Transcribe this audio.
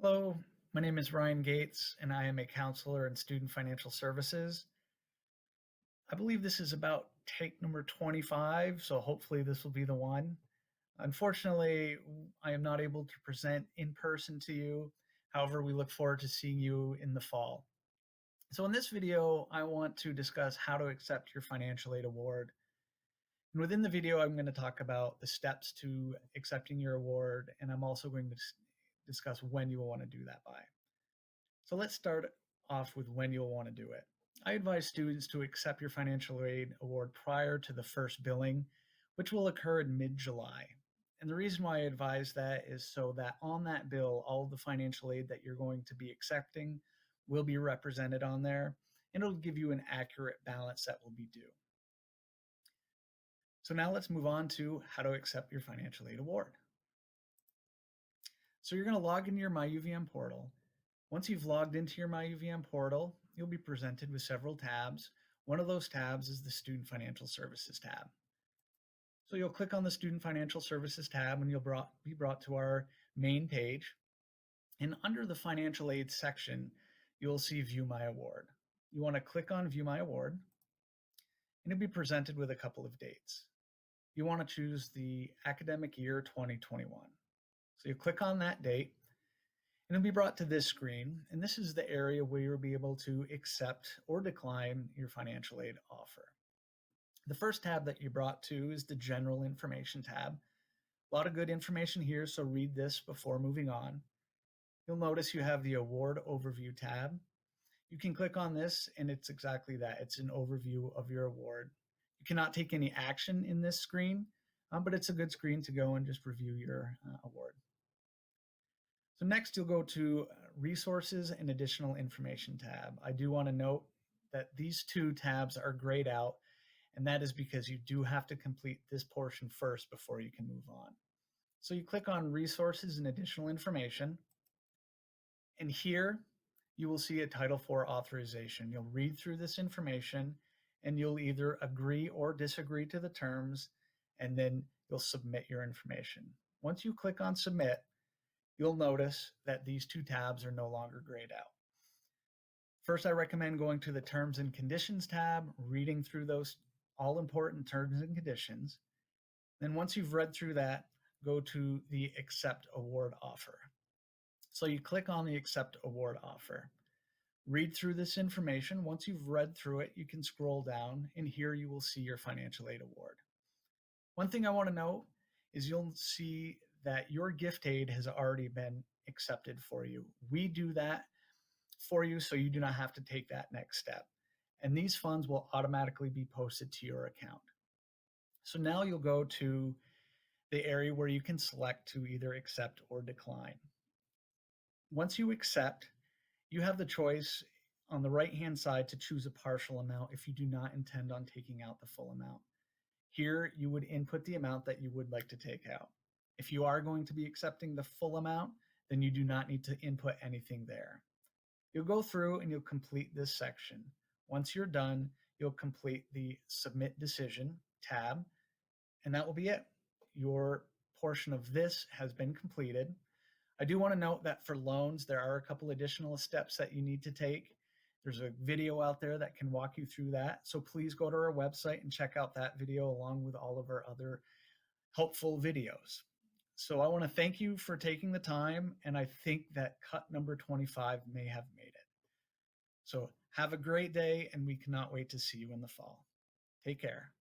Hello, my name is Ryan Gates, and I am a counselor in student financial services. I believe this is about take number 25, so hopefully this will be the one. Unfortunately, I am not able to present in person to you. However, we look forward to seeing you in the fall. So, in this video, I want to discuss how to accept your financial aid award. And within the video, I'm going to talk about the steps to accepting your award, and I'm also going to discuss when you will want to do that by. So let's start off with when you'll want to do it. I advise students to accept your financial aid award prior to the first billing, which will occur in mid-July. And the reason why I advise that is so that on that bill, all of the financial aid that you're going to be accepting will be represented on there, and it'll give you an accurate balance that will be due. So now let's move on to how to accept your financial aid award. So you're going to log into your MyUVM portal. Once you've logged into your MyUVM portal, you'll be presented with several tabs. One of those tabs is the Student Financial Services tab. So you'll click on the Student Financial Services tab and you'll be brought to our main page. And under the Financial Aid section, you'll see View My Award. You want to click on View My Award, and you'll be presented with a couple of dates. You want to choose the academic year 2021. So you click on that date, and you'll be brought to this screen, and this is the area where you'll be able to accept or decline your financial aid offer. The first tab that you're brought to is the General Information tab. A lot of good information here, so read this before moving on. You'll notice you have the Award Overview tab. You can click on this, and it's exactly that. It's an overview of your award. You cannot take any action in this screen, but it's a good screen to go and just review your award. So next you'll go to Resources and Additional Information tab. I do want to note that these two tabs are grayed out, and that is because you do have to complete this portion first before you can move on. So you click on Resources and Additional Information, and here you will see a Title IV authorization. You'll read through this information, and you'll either agree or disagree to the terms, and then you'll submit your information. Once you click on Submit, you'll notice that these two tabs are no longer grayed out. First, I recommend going to the Terms and Conditions tab, reading through those all important terms and conditions. Then once you've read through that, go to the Accept Award Offer. So you click on the Accept Award Offer. Read through this information. Once you've read through it, you can scroll down, and here you will see your financial aid award. One thing I want to note is you'll see that your gift aid has already been accepted for you. We do that for you so you do not have to take that next step. And these funds will automatically be posted to your account. So now you'll go to the area where you can select to either accept or decline. Once you accept, you have the choice on the right-hand side to choose a partial amount if you do not intend on taking out the full amount. Here, you would input the amount that you would like to take out. If you are going to be accepting the full amount, then you do not need to input anything there. You'll go through and you'll complete this section. Once you're done, you'll complete the Submit Decision tab, and that will be it. Your portion of this has been completed. I do want to note that for loans, there are a couple additional steps that you need to take. There's a video out there that can walk you through that. So please go to our website and check out that video along with all of our other helpful videos. So I want to thank you for taking the time, and I think that cut number 25 may have made it. So have a great day, and we cannot wait to see you in the fall. Take care.